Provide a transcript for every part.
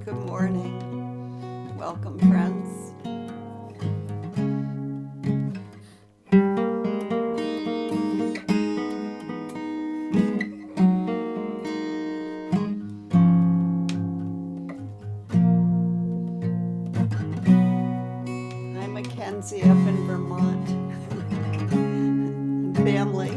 Good morning. Welcome, friends. I'm Mackenzie up in Vermont. And family.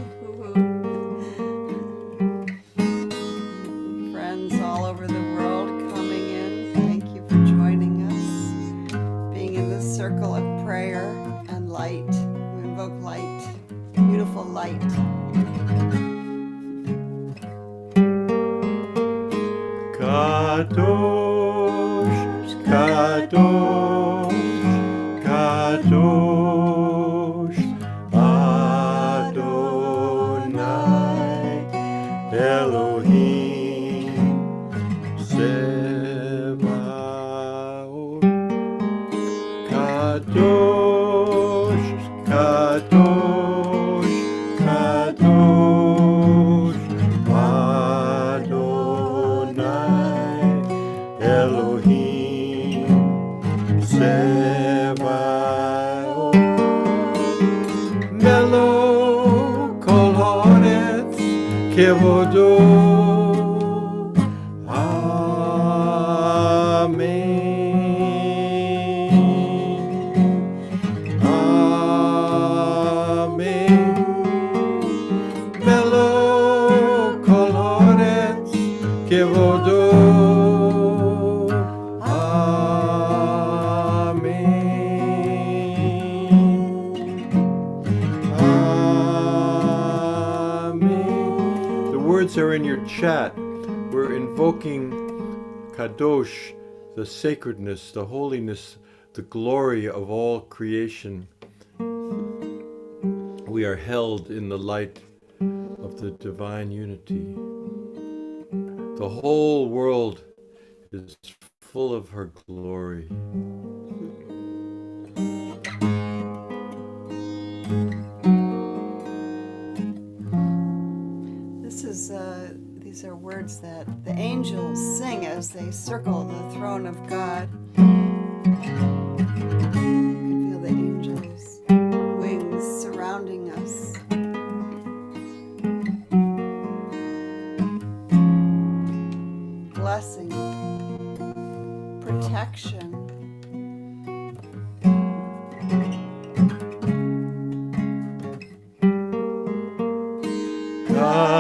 Friends all over the world coming in. Thank you for joining us. Being in the circle of prayer and light. We invoke light. Beautiful light. Kadosh, Kadosh, Kadosh, Adonai, Elohim, Sebaot. Kadosh, Kadosh, Kadosh, Adonai, Elohim, Sebaot. Melo kol haaretz kevodo. Amen. Amen. Melo kol haaretz kevodo. Are in your chat. We're invoking Kadosh, the sacredness, the holiness, the glory of all creation. We are held in the light of the divine unity. The whole world is full of her glory. These are words that the angels sing as they circle the throne of God. You can feel the angels' wings surrounding us. Blessing, protection.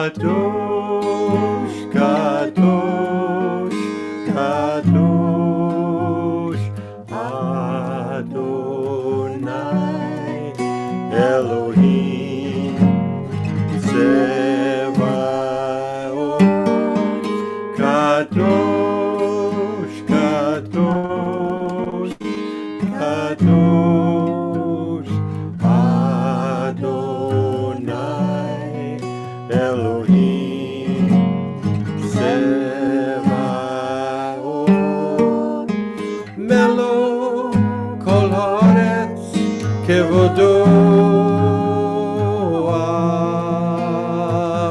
Kadosh, Kadosh, Kadosh, Adonai, Elohim, Sebaot. Kadosh, Kadosh, Kadosh, Adonai, Elohim, Sebaot. Melo kol haaretz kevodo.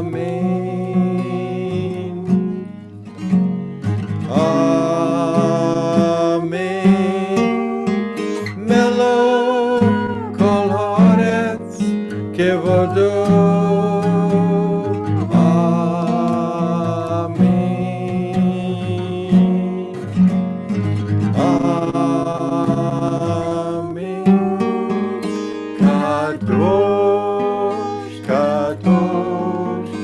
Amen. Amen. Melo kol haaretz kevodo. Kadosh, Kadosh,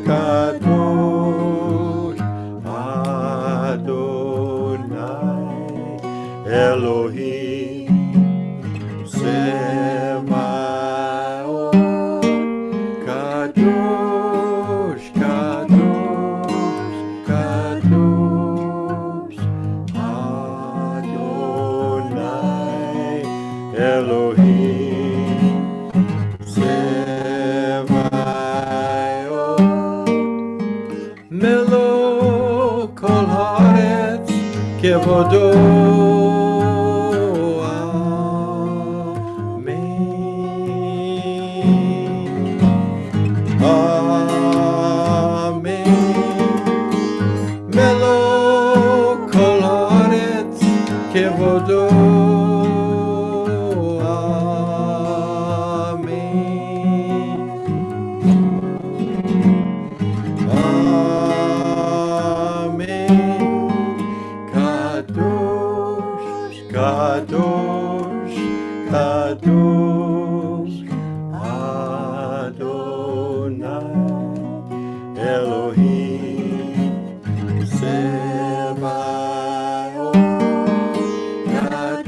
Kadosh, Adonai, Elohim, Sebaot. Kadosh, Kadosh, Kadosh, Adonai, Elohim, Sebaot. Melo kol haaretz kevodo. Amen. Amen. Melo kol haaretz vodo. Kadosh, Kadosh, Adonai, Elohim, Sebaot. Kadosh,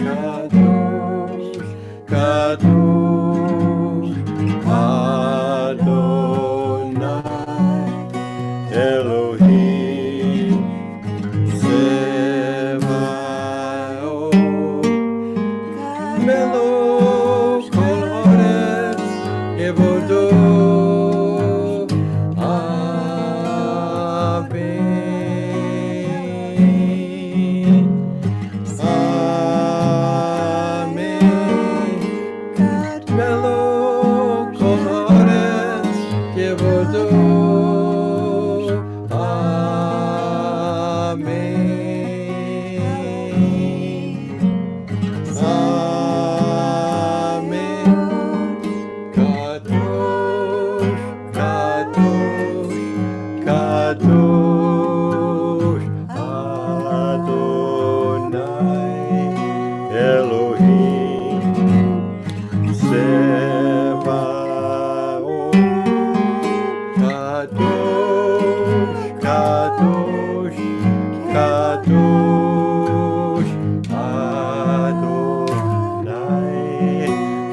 Kadosh, Kadosh, Adonai,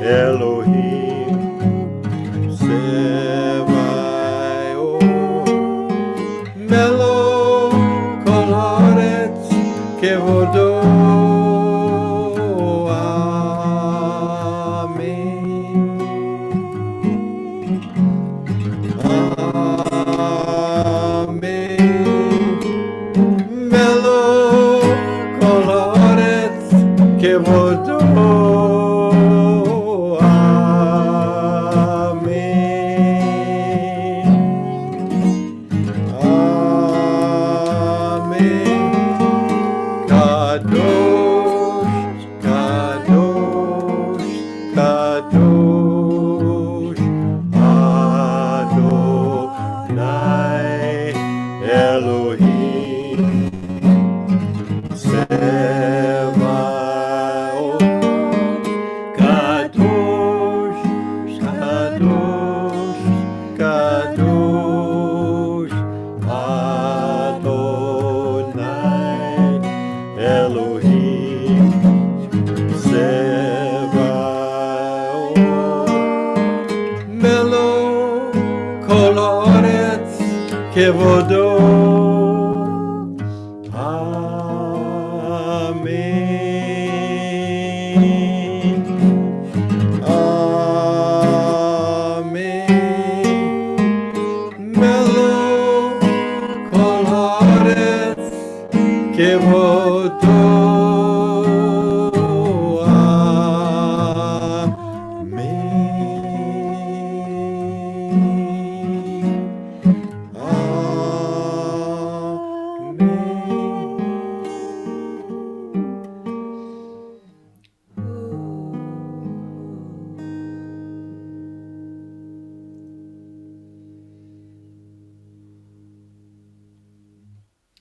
Elohim,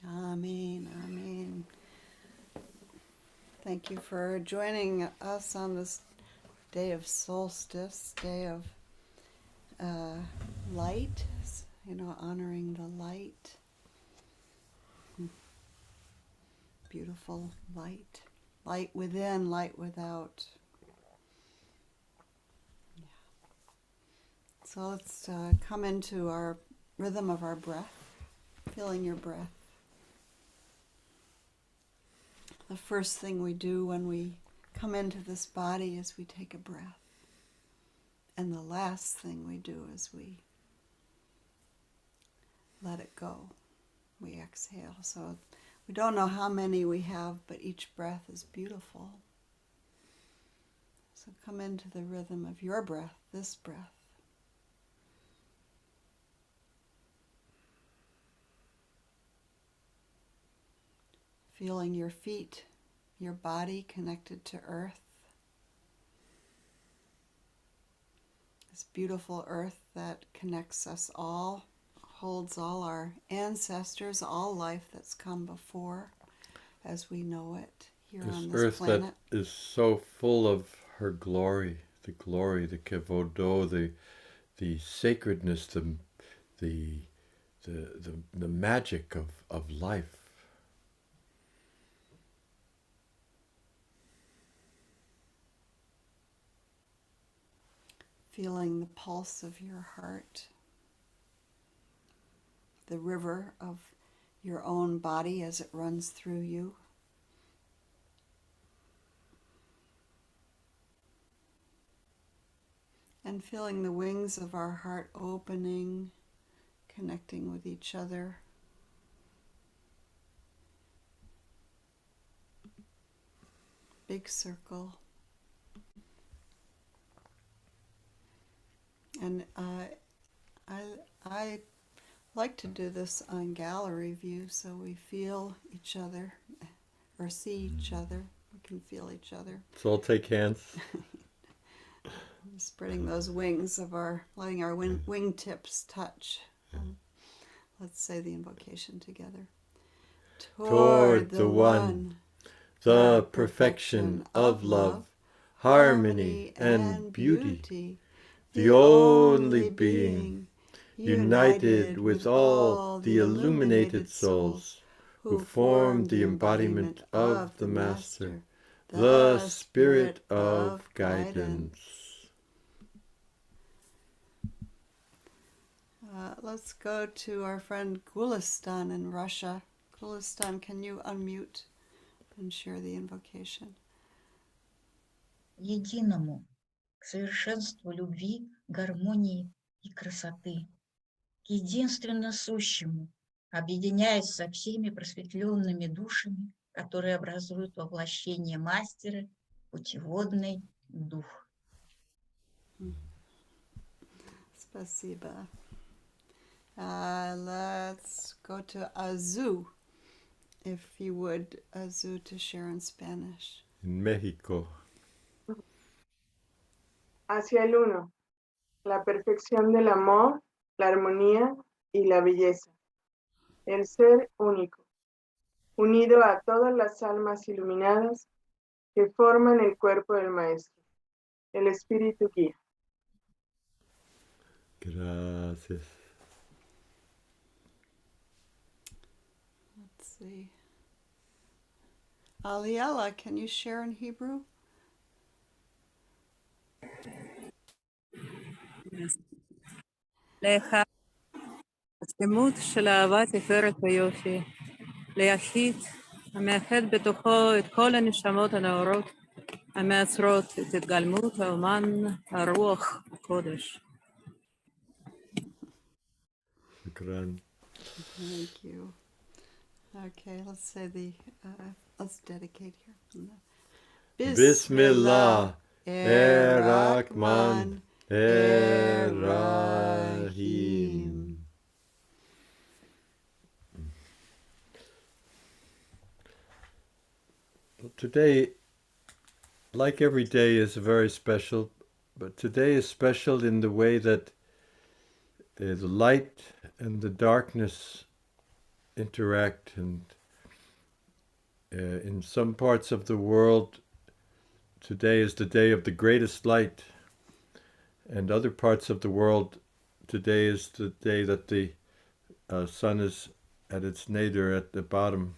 Amen, amen. Thank you for joining us on this day of solstice, day of light, honoring the light. Beautiful light. Light within, light without. Yeah. So let's come into our rhythm of our breath, feeling your breath. The first thing we do when we come into this body is we take a breath. And the last thing we do is we let it go. We exhale. So we don't know how many we have, but each breath is beautiful. So come into the rhythm of your breath, this breath. feeling your feet, your body connected to earth. This beautiful earth that connects us all, holds all our ancestors, all life that's come before as we know it here This on this earth planet. that is so full of her glory, the kevodo, the sacredness, the the magic of life. Feeling the pulse of your heart, the river of your own body as it runs through you. And feeling the wings of our heart opening, connecting with each other. Big circle. And I like to do this on gallery view so we feel each other or see each other. We can feel each other. So I'll take hands. Spreading those wings of letting our wingtips touch. Let's say the invocation together. Toward the One, the perfection of love, harmony and beauty, the only being, united with all the illuminated souls who form the embodiment of the Master, the Spirit of guidance. Let's go to our friend Gulistan in Russia. Gulistan, can you unmute and share the invocation? Единому, к совершенству любви, гармонии и красоты, к единственно сущему, объединяясь со всеми просветленными душами, которые образуют воплощение Мастера, путеводный дух. Спасибо. Let's go to Azu, if you would, Azu, to share in Spanish. In Mexico. Hacia el uno, la perfección del amor, la armonía y la belleza. El ser único, unido a todas las almas iluminadas que forman el cuerpo del Maestro, el Espíritu Guía. Gracias. Let's see. Aliela, can you share in Hebrew? לך השלמות של אהבה תפארת ויופי, ליחיד המאחד בתוכו את כל הנשמות הנאורות המייצרות את התגלמות האומן הרוח הקודש. Shukran. Thank you. Okay, let's say let's dedicate here. Bismillah, Rahman, Rahim. Today, like every day, is very special, but today is special in the way that the light and the darkness interact, and in some parts of the world, today is the day of the greatest light, and other parts of the world, today is the day that the sun is at its nadir at the bottom,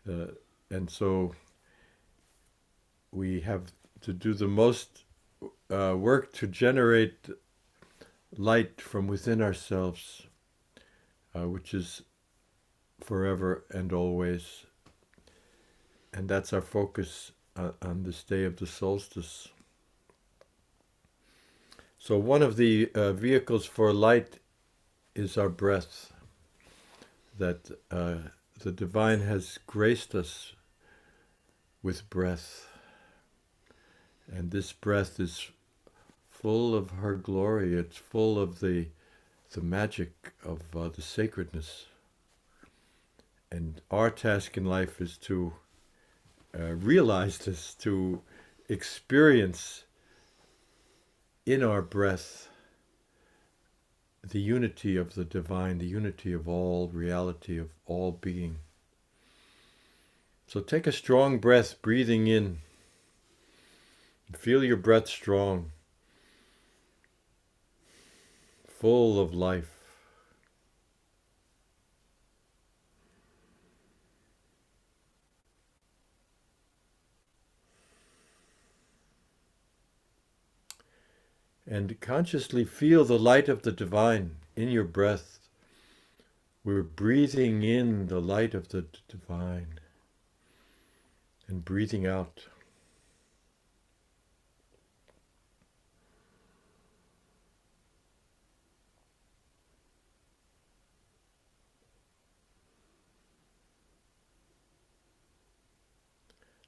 and so we have to do the most work to generate light from within ourselves, which is forever and always. And that's our focus on this day of the solstice. So one of the vehicles for light is our breath, that the Divine has graced us with breath. And this breath is full of her glory. It's full of the magic of the sacredness. And And our task in life is to realize this, to experience in our breath the unity of the divine, the unity of all reality, of all being. So take a strong breath, breathing in. Feel your breath strong, full of life. And consciously feel the light of the divine in your breath. We're breathing in the light of the divine and breathing out.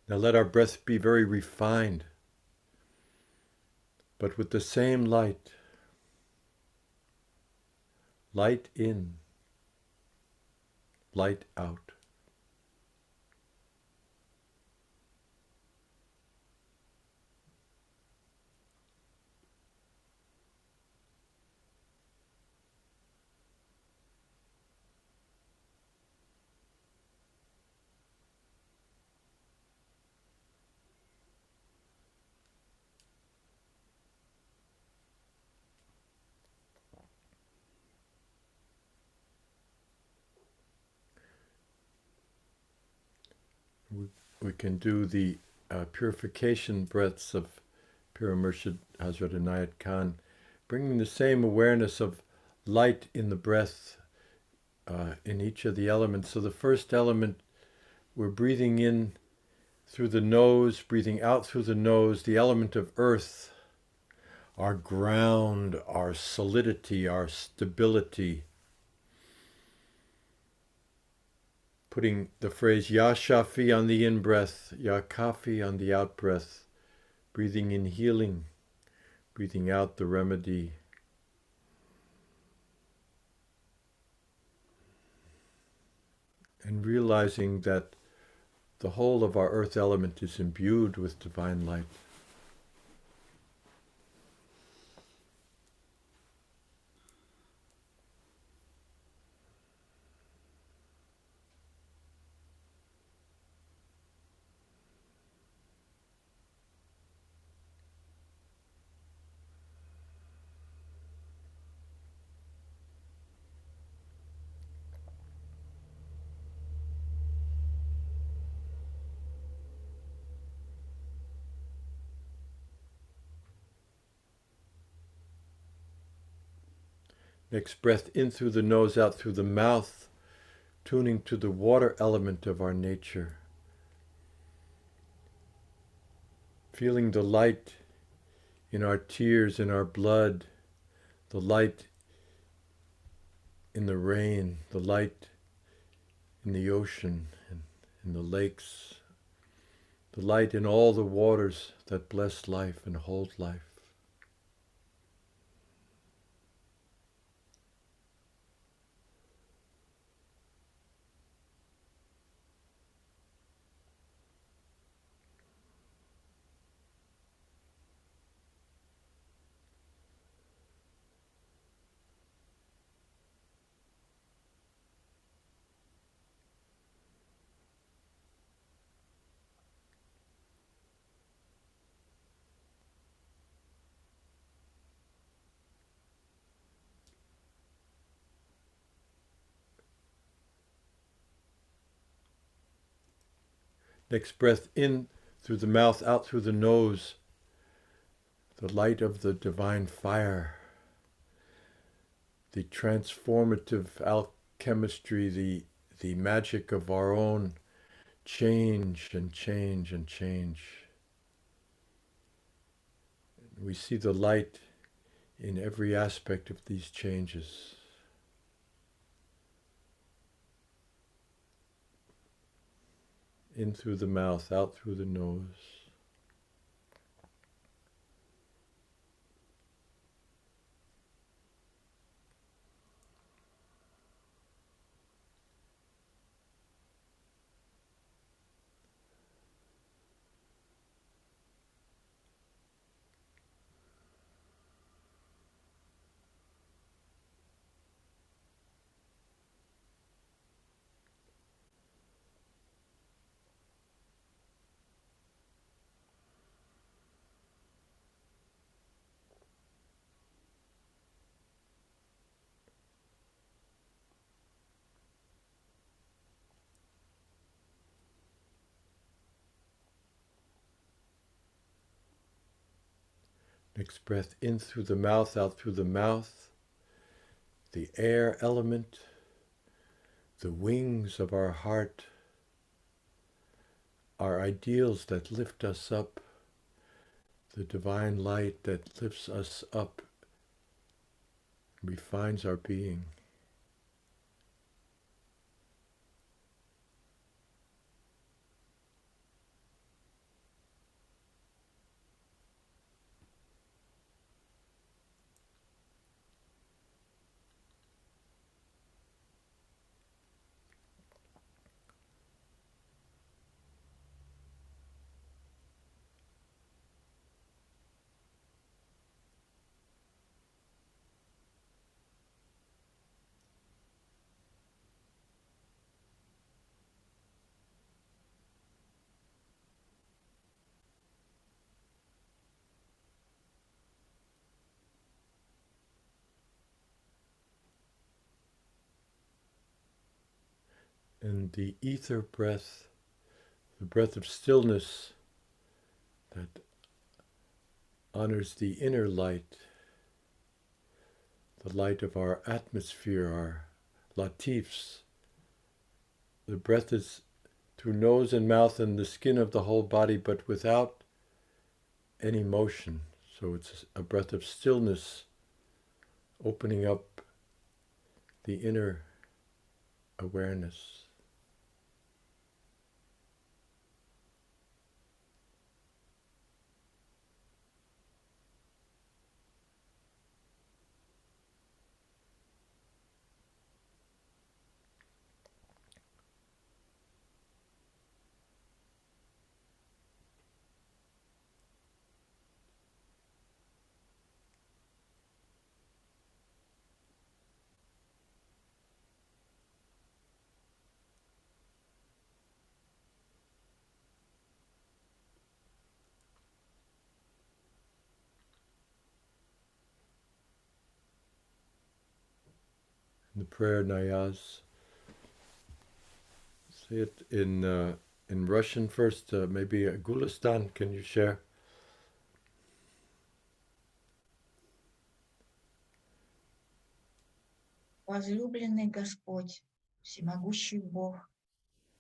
Now let our breath be very refined, but with the same light. Light in, light out. We can do the purification breaths of Pir Murshid Hazrat Inayat Khan, bringing the same awareness of light in the breath in each of the elements. So the first element, we're breathing in through the nose, breathing out through the nose, the element of earth, our ground, our solidity, our stability. Putting the phrase Ya Shafi on the in-breath, Ya Kafi on the out-breath, breathing in healing, breathing out the remedy. And realizing that the whole of our earth element is imbued with divine light. Next breath in through the nose, out through the mouth, tuning to the water element of our nature. Feeling the light in our tears, in our blood, the light in the rain, the light in the ocean and in the lakes, the light in all the waters that bless life and hold life. Next breath in through the mouth, out through the nose, the light of the divine fire, the transformative alchemistry, the magic of our own change and change and change. We see the light in every aspect of these changes. In through the mouth, out through the nose. Next breath in through the mouth, out through the mouth. The air element, the wings of our heart, our ideals that lift us up, the divine light that lifts us up, refines our being. And the ether breath, the breath of stillness that honors the inner light, the light of our atmosphere, our latifs. The breath is through nose and mouth and the skin of the whole body, but without any motion. So it's a breath of stillness, opening up the inner awareness. The prayer Nayaz. Say it in Russian first. Maybe Gulistan, can you share? Возлюбленный Господь, всемогущий Бог,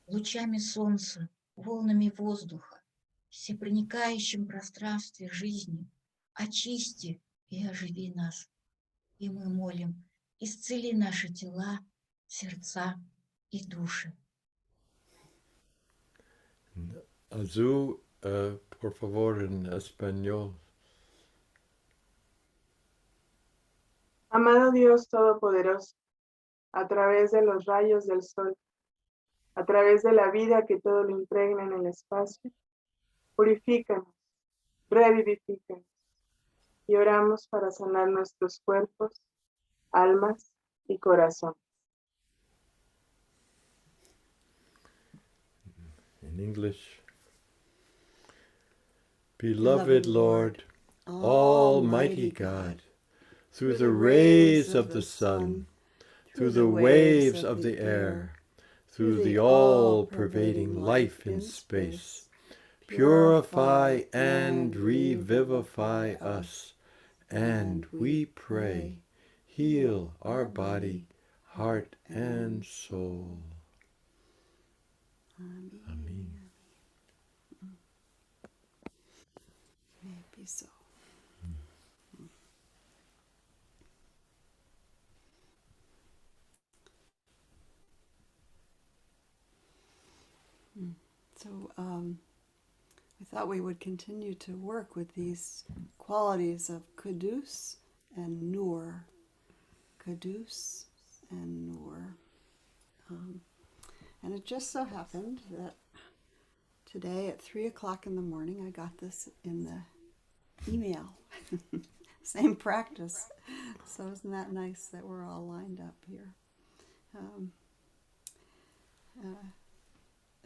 лучами солнца, волнами воздуха, всепроникающем пространстве жизни, очисти и оживи нас. И мы молим, исцели наши тела, сердца и души. Azul, por favor, en español. Amado Dios Todopoderoso, a través de los rayos del sol, a través de la vida que todo lo impregna en el espacio, purifícanos, revivifícanos y oramos para sanar nuestros cuerpos, almas y corazón. In English. Beloved Lord, Almighty God, through the rays of the sun, through the waves of the air, through the all-pervading life in space, purify and revivify us, and we pray, heal our body, heart, and soul. Amen. May it be so. So I thought we would continue to work with these qualities of Kudus and Nur. Kudus and Nur. And it just so happened that today at 3 o'clock in the morning I got this in the email. Same practice. So isn't that nice that we're all lined up here?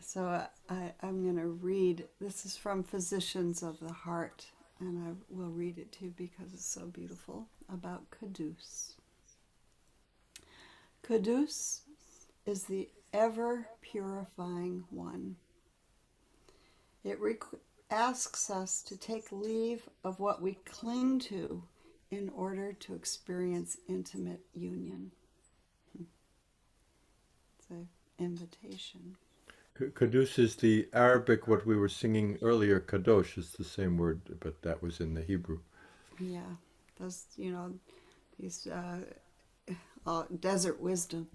So I'm going to read, this is from Physicians of the Heart, and I will read it to you because it's so beautiful, about Kudus. Kudus is the ever-purifying one. It asks us to take leave of what we cling to in order to experience intimate union. It's an invitation. Kadosh is the Arabic, what we were singing earlier. Kadosh is the same word, but that was in the Hebrew. Yeah, those, these desert wisdom,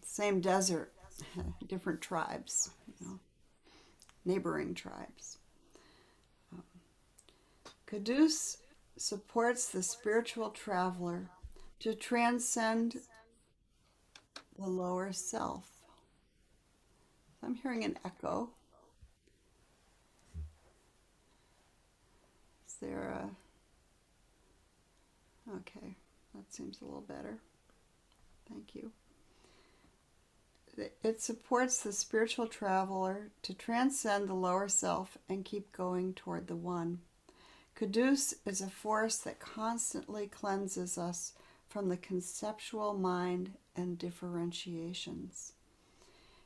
same desert, different tribes, neighboring tribes. Kadosh supports the spiritual traveler to transcend the lower self. I'm hearing an echo. Is there a... Okay, that seems a little better. Thank you. It supports the spiritual traveler to transcend the lower self and keep going toward the one. Kadosh is a force that constantly cleanses us from the conceptual mind and differentiations.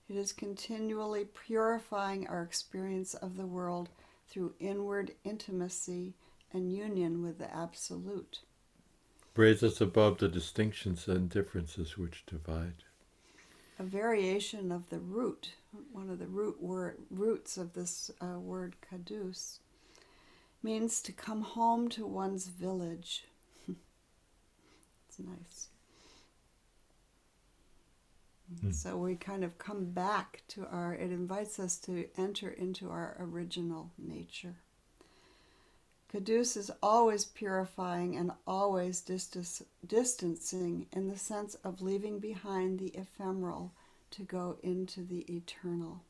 It is continually purifying our experience of the world through inward intimacy and union with the Absolute. Raise us above the distinctions and differences which divide. A variation of the root, one of the roots of this word Kadosh, means to come home to one's village. It's nice. So we kind of come back to it invites us to enter into our original nature. Kadosh is always purifying and always distancing in the sense of leaving behind the ephemeral to go into the eternal.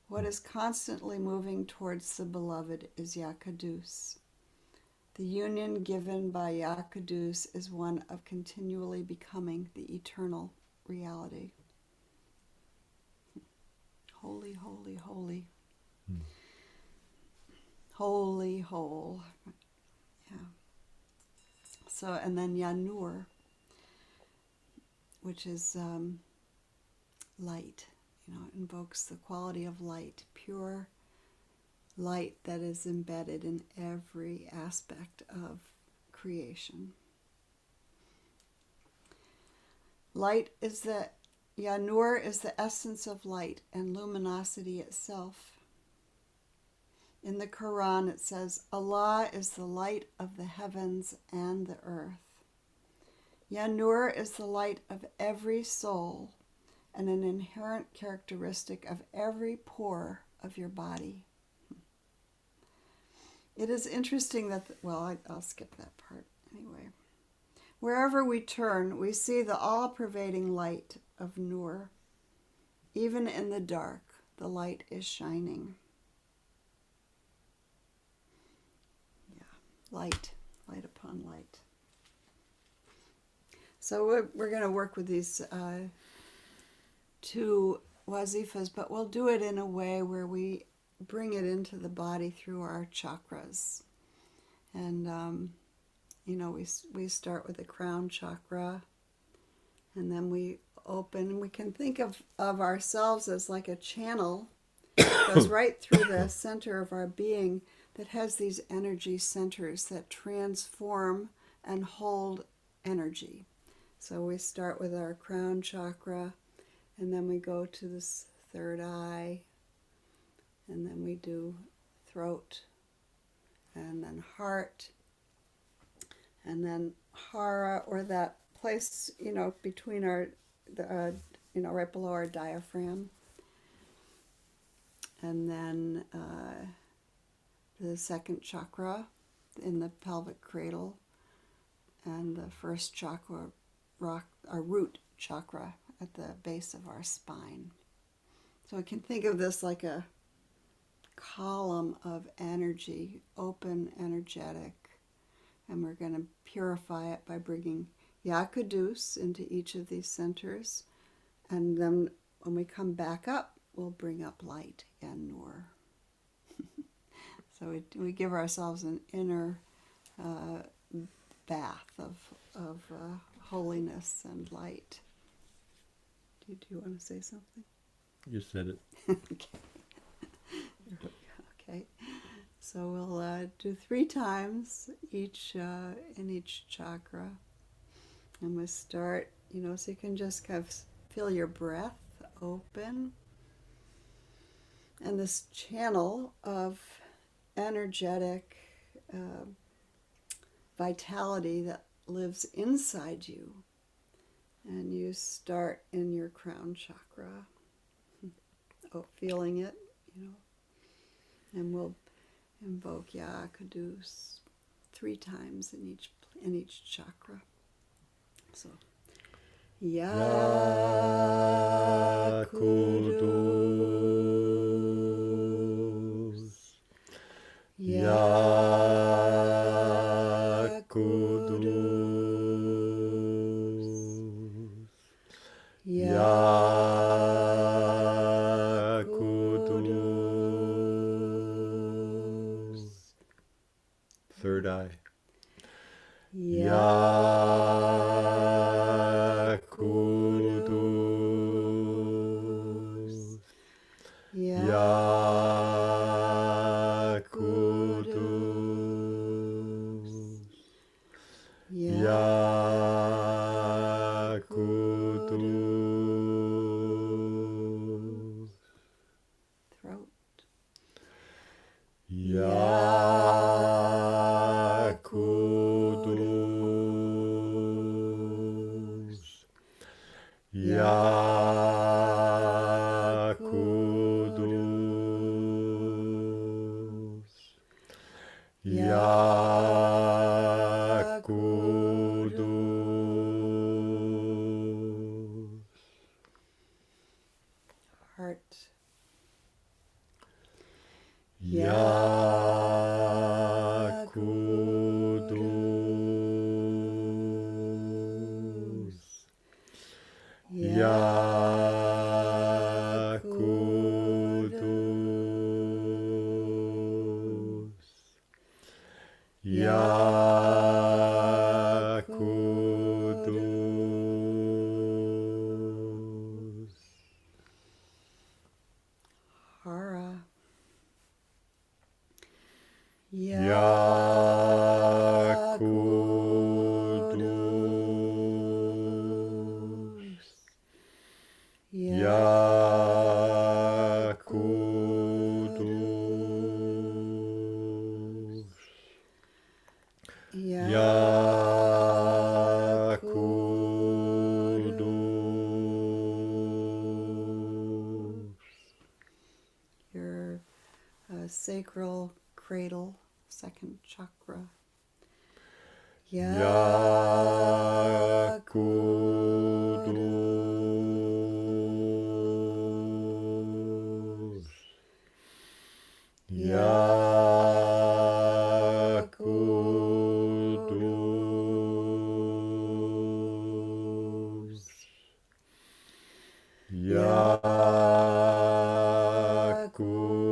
What is constantly moving towards the beloved is Kadosh. The union given by Kadosh is one of continually becoming the eternal reality. Holy, holy, holy. Holy, whole. Yeah. So, and then Yanur, which is light. Invokes the quality of light, pure light that is embedded in every aspect of creation. Yanur is the essence of light and luminosity itself. In the Quran it says, Allah is the light of the heavens and the earth. Yanur is the light of every soul and an inherent characteristic of every pore of your body. It is interesting that, I'll skip that part anyway. Wherever we turn, we see the all-pervading light of Nur. Even in the dark, the light is shining. Yeah, light upon light. So we're going to work with these two wazifas, but we'll do it in a way where we bring it into the body through our chakras. And, we start with the crown chakra, and then we open, and we can think of ourselves as like a channel that goes right through the center of our being that has these energy centers that transform and hold energy. So we start with our crown chakra, and then we go to this third eye, and then we do throat, and then heart, and then hara, or that place, between our, right below our diaphragm. And then the second chakra in the pelvic cradle, and the first chakra, our root chakra at the base of our spine. So we can think of this like a column of energy, open, energetic, and we're going to purify it by bringing Kadosh into each of these centers, and then when we come back up, we'll bring up light and Nur. So we give ourselves an inner bath of holiness and light. Do you want to say something? You said it. Okay. Here we go. So we'll do 3 times each in each chakra. And we'll start, so you can just kind of feel your breath open. And this channel of energetic vitality that lives inside you. And you start in your crown chakra, feeling it, and we'll invoke Ya Kudus 3 times in each chakra. So, Ya Kudus, Ya Kudus, Ya Kudus. Third eye. Ya Kudus, Ya Kudus, Ya Kudus. Throat. Ya Kudus, Ya Kudus, Ya Kudus. Heart. Ya Kudus, Ya Kudus, Ya Kudus. Hara. Ya Kudus, Ya Kudus, Ya Kudus. Your sacral cradle, second chakra. Ya Kudus, Ya Kudus, Ya Kudus.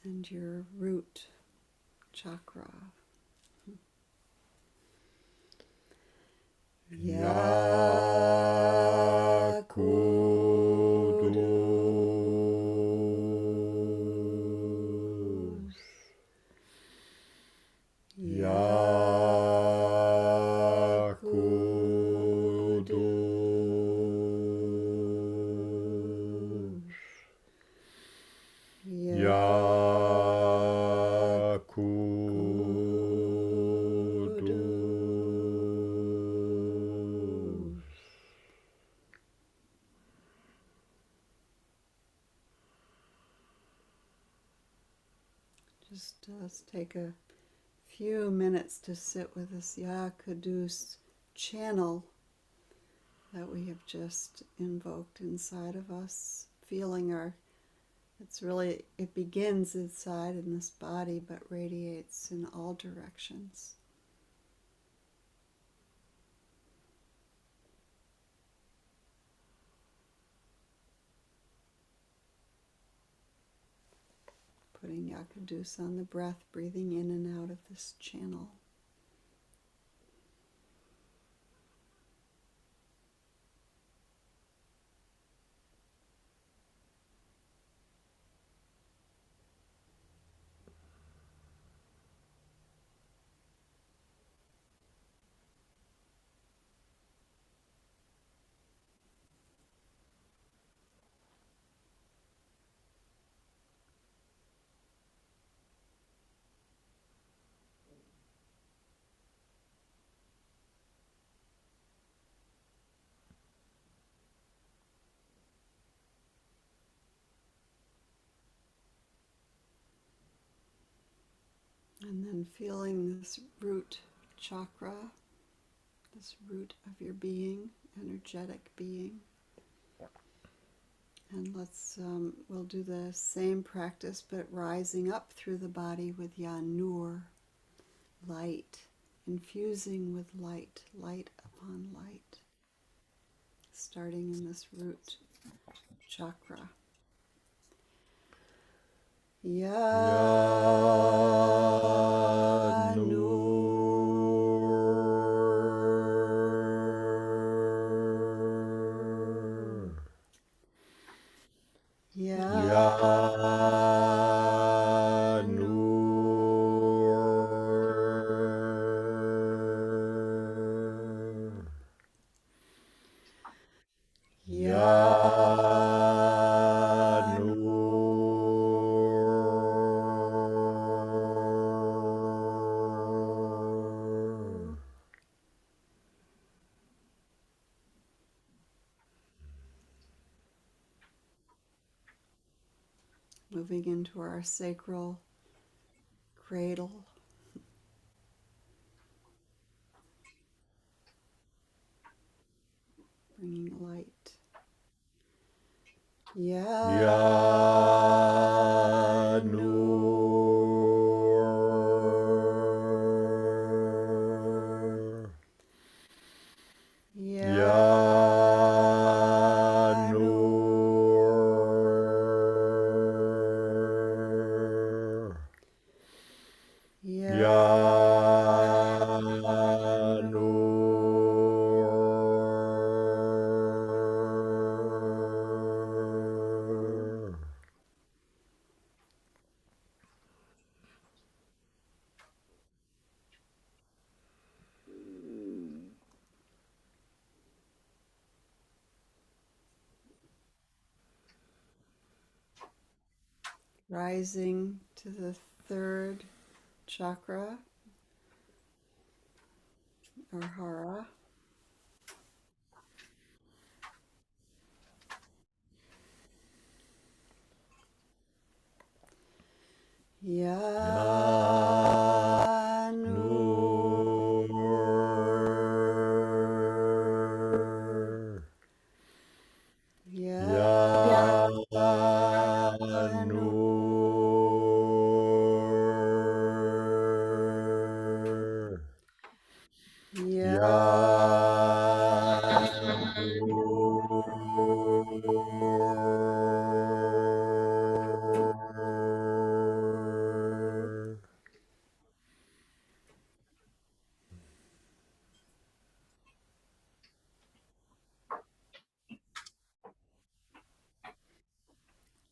And your root chakra. Ya Kudus, Ya Kudus, Ya Kudus. Just take a few minutes to sit with this Ya Kudus channel that we have just invoked inside of us, feeling it begins inside in this body but radiates in all directions. Putting Ya Kudus on the breath, breathing in and out of this channel. then feeling this root chakra, this root of your being, energetic being. And we'll do the same practice, but rising up through the body with Yanur, light, infusing with light, light upon light, starting in this root chakra. Moving into our sacral cradle. Bringing light. Rising to the third chakra, or hara.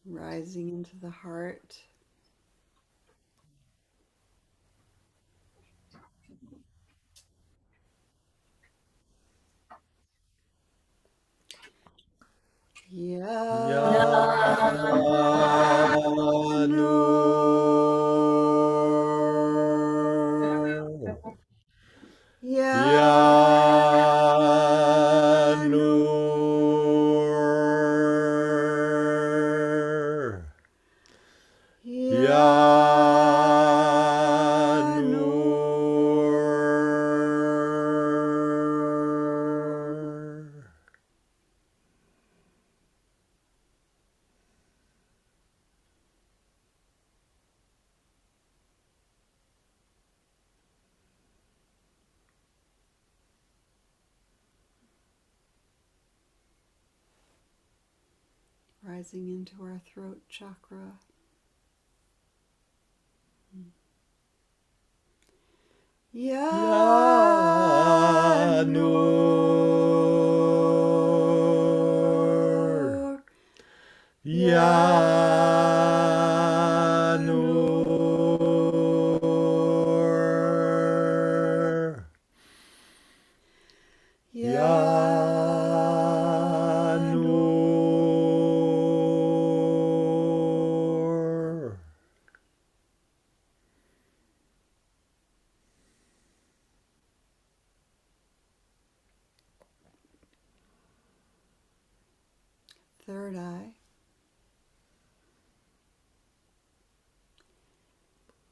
Rising into the heart. Rising into our throat chakra.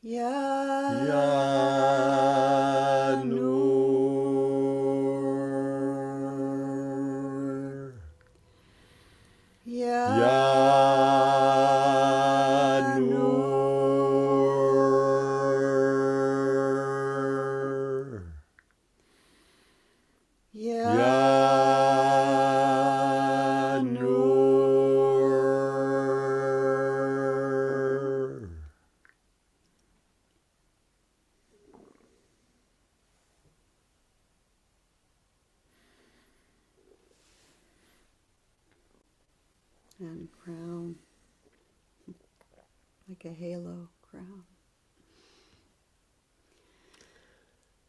Yanur. Yanur. Yanur. And crown, like a halo crown.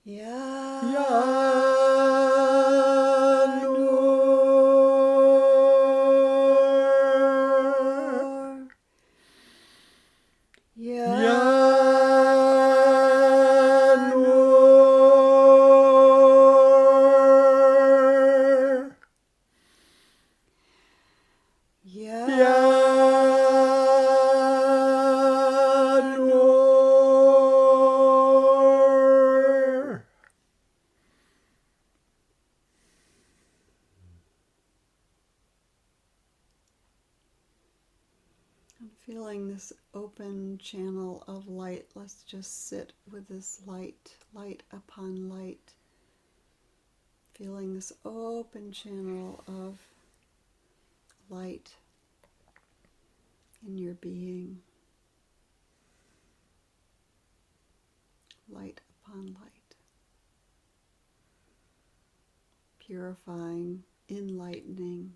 Yanur. Yanur. Yanur. I'm feeling this open channel of light. Let's just sit with this light, light upon light. Feeling this open channel of light in your being. Light upon light. Purifying, enlightening.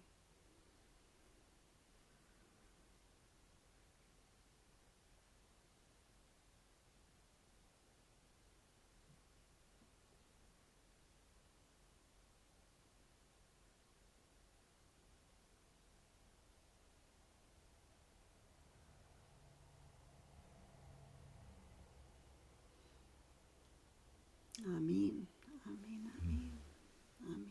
Amen. Amen. Amen. Amen.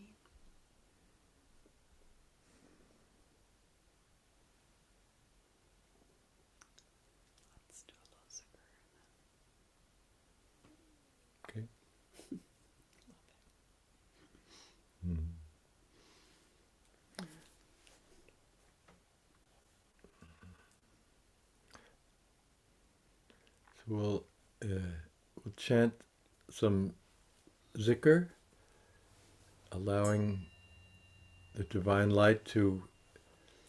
Let's do a little zikr. Okay. Mm. So we'll chant some zikr, allowing the divine light to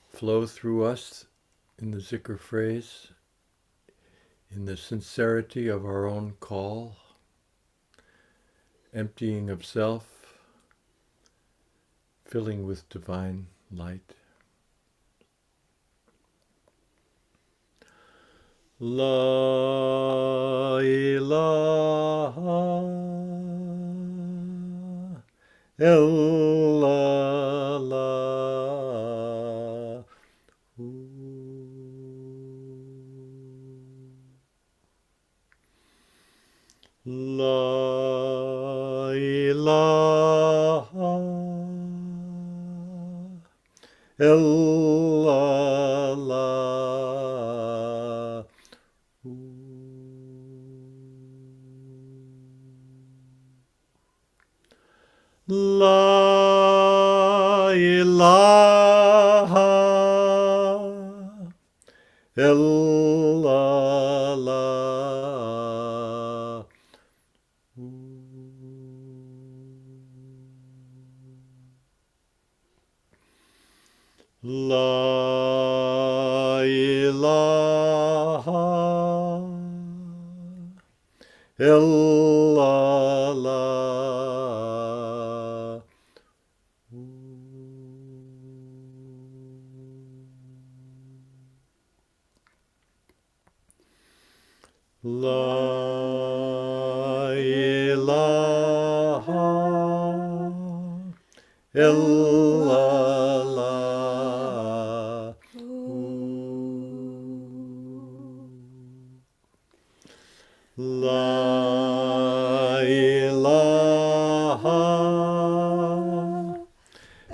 flow through us in the zikr phrase, in the sincerity of our own call, emptying of self, filling with divine light. La ilaha illallah. La ilaha illallah. La ilaha illallah. La ilaha illallah. La ilaha illallah. La ilaha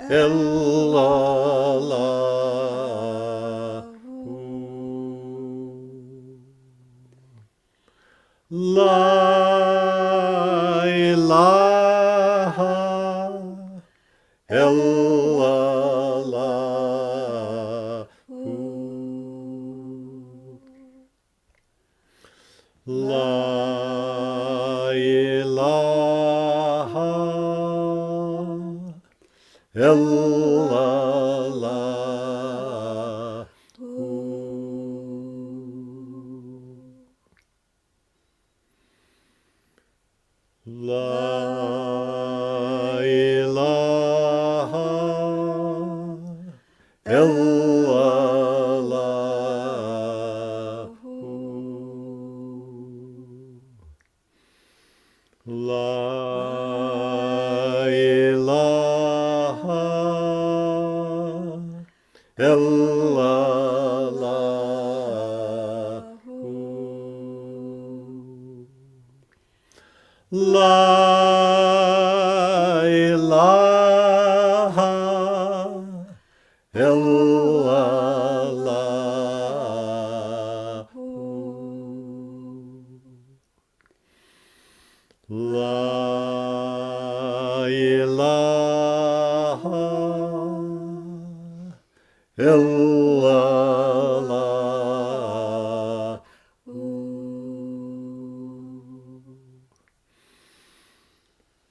illallah. La ilaha illallah. La ilaha illallah. La ilaha illallah. La ilaha illallah. La ilaha illallah.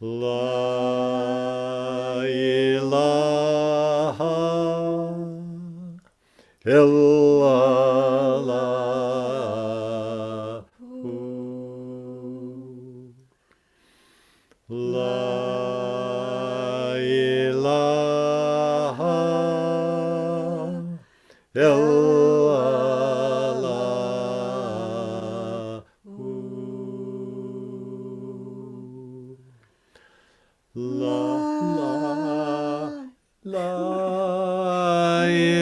La ilaha illallah. La ilaha illallah. La ilaha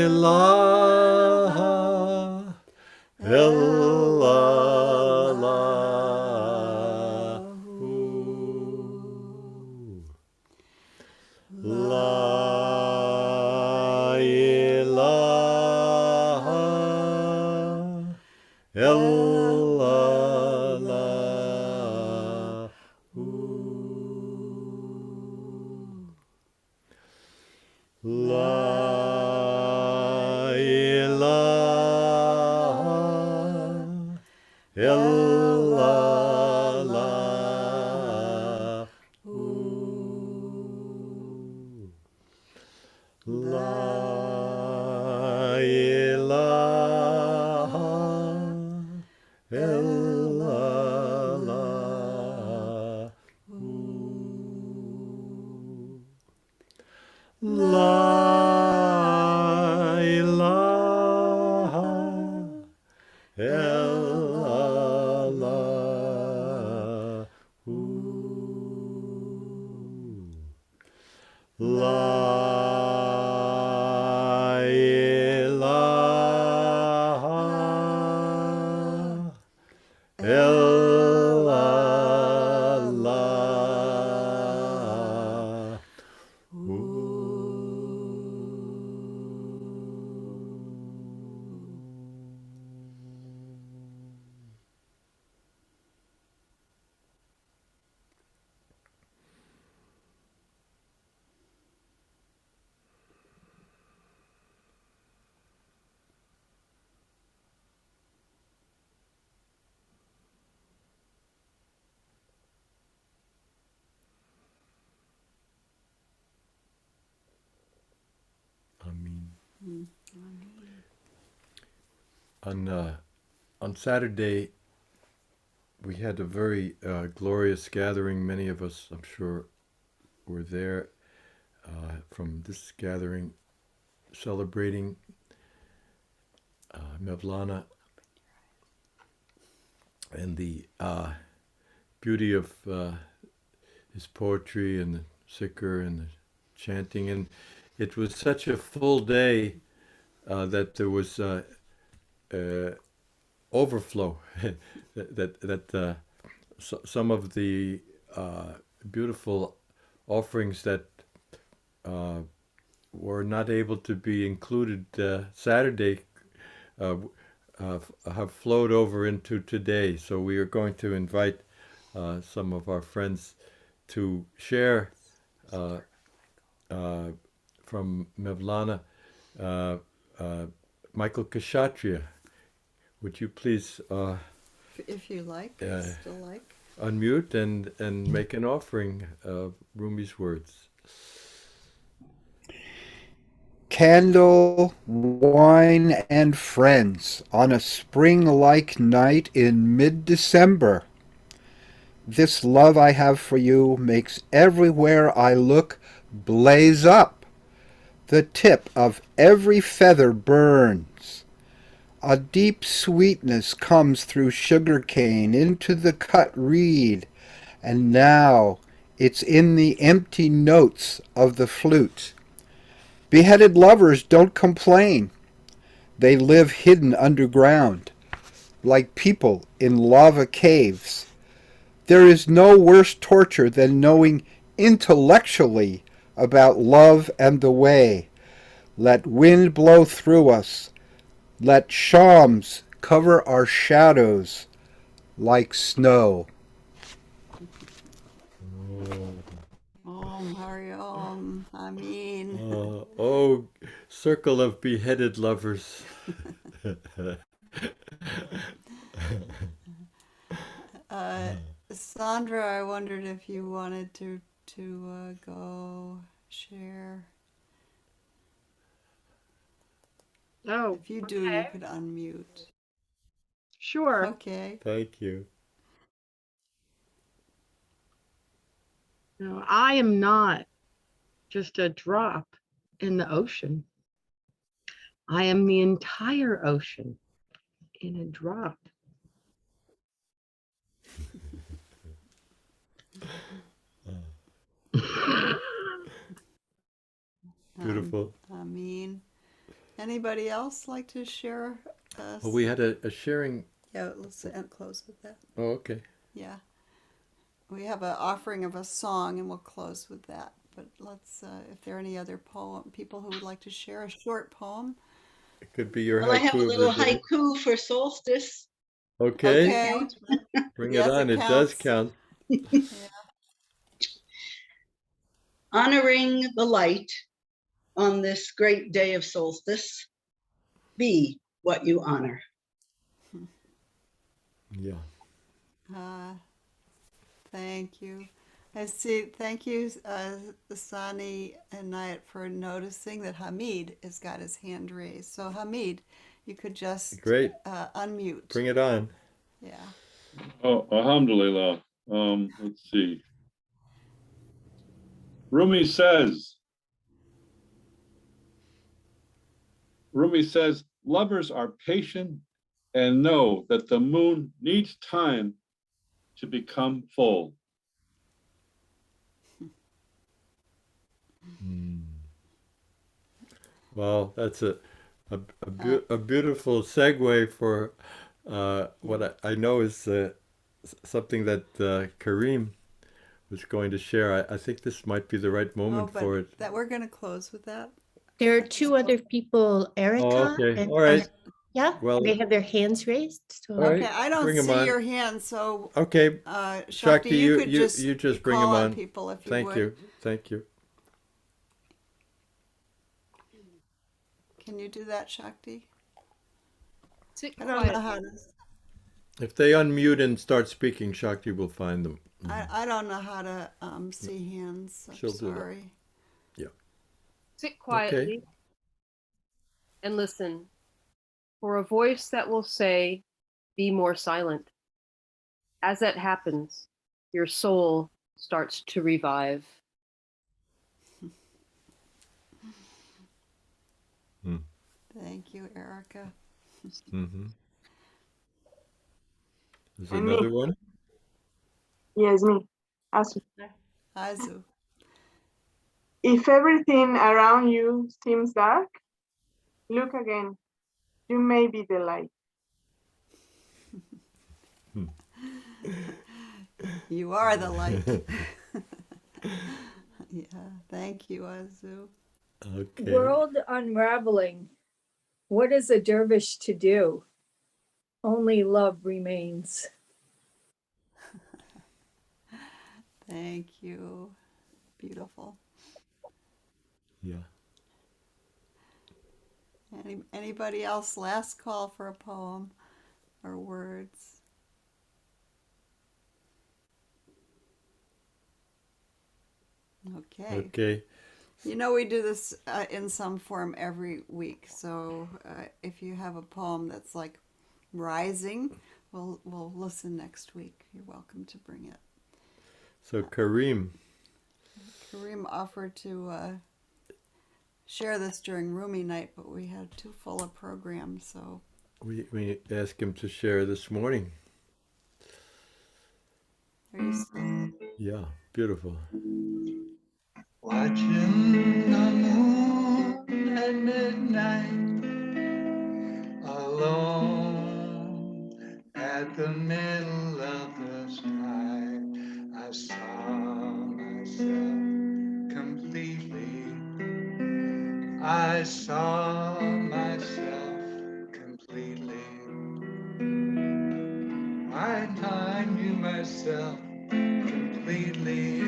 illallah. La ilaha illallah. La ilaha illallah. La ilaha illallah. La ilaha illallah. La ilaha illallah. Amen. On Saturday, we had a very glorious gathering. Many of us, I'm sure, were there from this gathering, celebrating Mevlana and the beauty of his poetry and the sikr and the chanting. And it was such a full day that there was overflow. that some of the beautiful offerings that were not able to be included Saturday have flowed over into today. So we are going to invite some of our friends to share from Mevlana, Michael Kshatriya. Would you please If you like, still like. unmute and make an offering of Rumi's words? Candle, wine, and friends on a spring-like night in mid-December. This love I have for you makes everywhere I look blaze up. The tip of every feather burns. A deep sweetness comes through sugar cane into the cut reed, and now it's in the empty notes of the flute. Beheaded lovers don't complain. They live hidden underground, like people in lava caves. There is no worse torture than knowing intellectually about love and the way. Let wind blow through us. Let shams cover our shadows like snow. Om Hari Om. Amin. Oh, circle of beheaded lovers. Sandra, I wondered if you wanted to go share. Oh, If you do, you could unmute. sure. Okay. Thank you. No, I am not just a drop in the ocean. I am the entire ocean in a drop. Beautiful. Amin. Anybody else like to share? Oh, we had a sharing. Yeah, let's close with that. Oh, okay. Yeah. We have an offering of a song, and we'll close with that. But let's, if there are any other people who would like to share a short poem. It could be your Well, I have a haiku of little the day. haiku for solstice. Okay. Okay. Bring Yes, it on. it It does counts. count. Honoring the light on this great day of solstice, be what you honor. Yeah. Thank you. I see. Thank you, Sani and Nayat, for noticing that Hamid has got his hand raised. So Hamid, you could just Great. Unmute. Bring it on. Yeah. Oh, alhamdulillah. Let's see. Rumi says, lovers are patient and know that the moon needs time to become full. Well, that's a beautiful segue for what I know is something that Kareem was going to share. I think this might be the right moment for it. That we're going to close with that. There are two other people, Erica. Oh, okay. And, All right. yeah, Well, they have their hands raised. So. all right. Okay, I don't Bring 'em see on. your hand, so Okay. Shakti, you could you just bring call them on on. people if you Thank would. you. Thank you. Can you do that, Shakti? Sit I don't know quietly. how to. If they unmute and start speaking, Shakti will find them. I don't know how to see hands. I'm She'll do that. sorry. Sit quietly and listen for a voice that will say, be more silent. As that happens, your soul starts to revive. Thank you, Erica. Mm-hmm. There's And me. another one. Yes, me. Asu. Azu. If everything around you seems dark, look again. You may be the light. You are the light. Yeah, thank you, Azu. Okay. World unraveling. What is a dervish to do? Only love remains. Thank you. Beautiful. Yeah. Anybody else? Last call for a poem or words. Okay. Okay. You know, we do this in some form every week. So if you have a poem that's like rising, we'll listen next week. You're welcome to bring it. So Kareem. Kareem offered to share this during Rumi night, but we had too full a program, so We asked him to share this morning. are you still? Yeah, beautiful. Watching the moon at midnight, alone at the middle of the sky, I saw myself completely. I saw myself completely. I knew myself completely.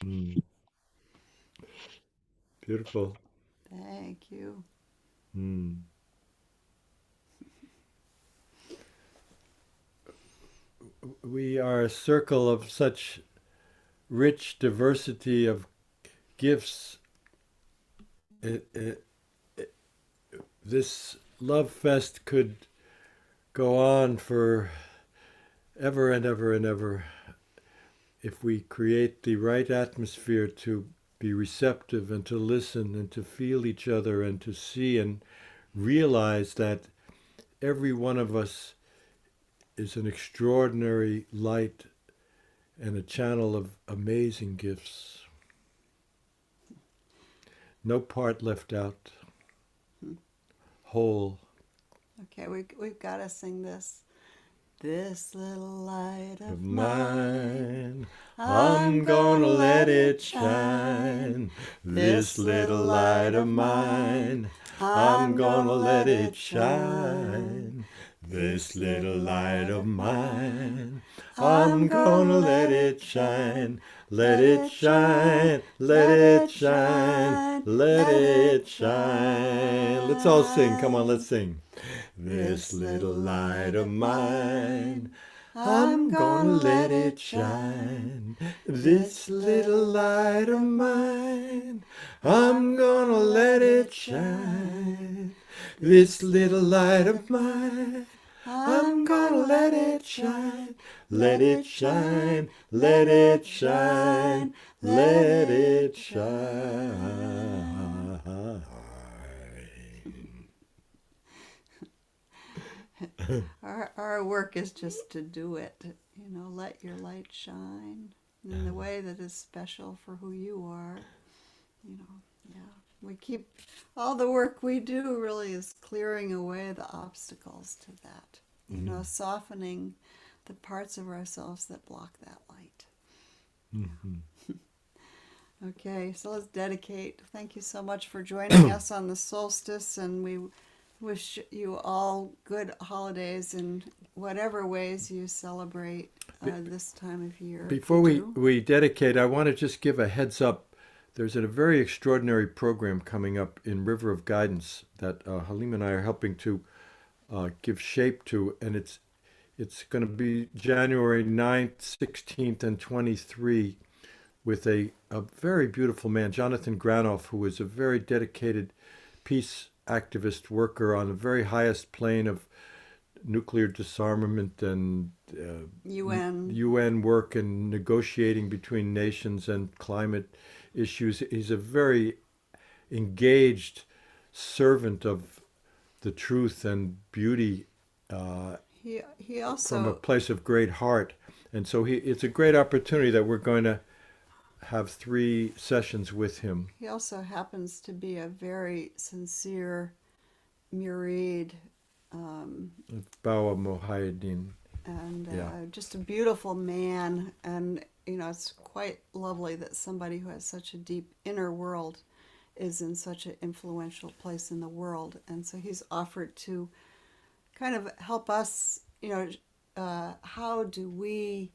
Mm. Beautiful. Thank you. Mm. We are a circle of such rich diversity of gifts. This love fest could go on for ever and ever and ever if we create the right atmosphere to be receptive and to listen and to feel each other and to see and realize that every one of us is an extraordinary light and a channel of amazing gifts. No part left out. Whole. Okay, we've got to sing this. This little light Of of mine, mine, I'm gonna let it shine. This little light of mine, I'm gonna let it shine. This little light of mine, I'm gonna let it shine. Let it shine, let it shine, let it shine. Let's all sing. Come on, let's sing. This little light of mine, I'm gonna let it shine. This little light of mine, I'm gonna let it shine. This little light of mine, I'm gonna let it shine. Let it shine, let it shine, let it shine. Our work is just to do it. You know, let your light shine in the way that is special for who you are. You know, yeah. We keep all the work we do really is clearing away the obstacles to that. You know, softening the parts of ourselves that block that light. Mm-hmm. Okay, so let's dedicate. Thank you so much for joining us on the solstice, and we wish you all good holidays in whatever ways you celebrate this time of year. Before we dedicate, I want to just give a heads up. There's a very extraordinary program coming up in River of Guidance that Halim and I are helping to give shape to, and it's going to be January 9th, 16th, and 23 with a very beautiful man, Jonathan Granoff, who is a very dedicated peace activist worker on the very highest plane of nuclear disarmament and UN work and negotiating between nations and climate issues. He's a very engaged servant of the truth and beauty he also from a place of great heart. And so it's a great opportunity that we're going to have 3 sessions with him. He also happens to be a very sincere murid, Bawa Mohayedin. and Yeah. just a beautiful man. And it's quite lovely that somebody who has such a deep inner world is in such an influential place in the world. And so he's offered to kind of help us, how do we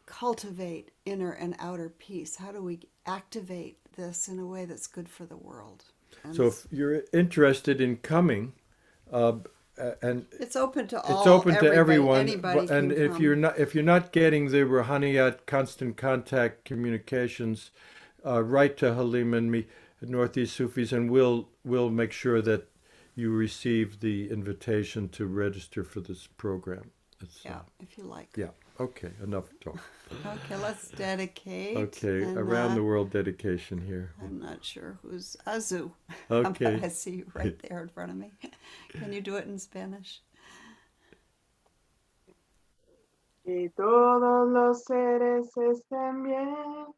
cultivate inner and outer peace? How do we activate this in a way that's good for the world? And So if you're interested in coming, and it's open to all. it's open to everybody, everyone. Anybody And can if come. you're not getting the Ruhaniyat constant contact communications, write to Halim and me at Northeast Sufis, and we'll make sure that you receive the invitation to register for this program. Yeah, if you like. Yeah. Okay. Enough talk. Okay, let's dedicate. Okay. And, Around the world dedication here. I'm not sure who's Azu. Okay. I see you right there in front of me. Can you do it in Spanish? Que todos los seres estén bien,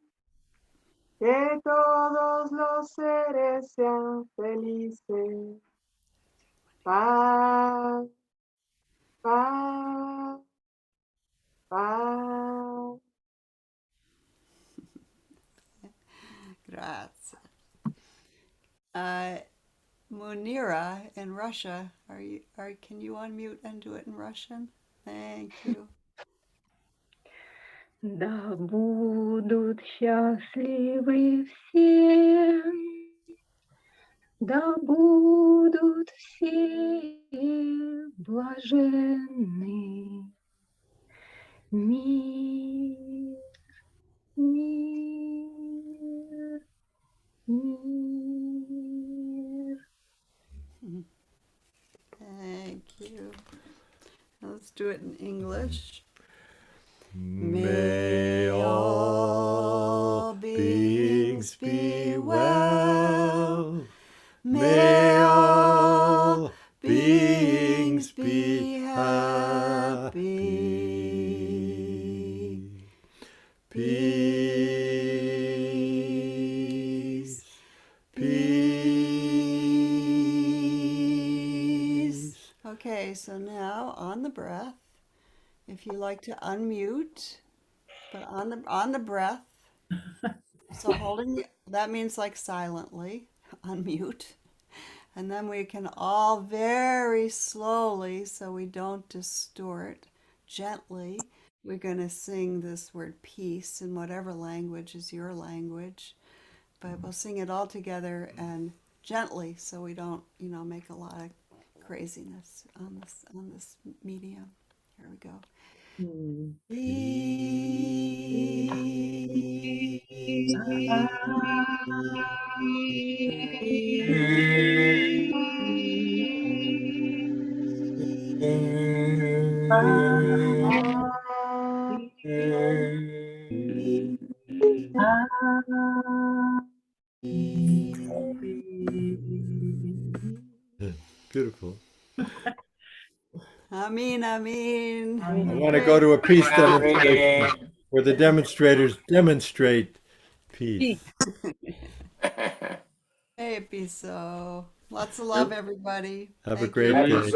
que todos los seres sean felices. Paz, paz, paz. Grazie. Munira in Russia, can you unmute and do it in Russian? Thank you. Да будут счастливы все, да будут все блаженны. Мир, мир, мир. Thank you. Now let's do it in English. May all beings be well. May all beings be happy. Peace, peace. Okay, so now on the breath, if you like to unmute, but on the breath. So holding, that means like silently, unmute. And then we can all very slowly, so we don't distort, gently, we're going to sing this word peace in whatever language is your language. But we'll sing it all together and gently, so we don't, make a lot of craziness on this medium. Here we go. Beautiful. Amin, amin. I want to go to a peace demonstration where the demonstrators demonstrate peace. Hey, Piso. Lots of love, everybody. Have a Thank great you. day.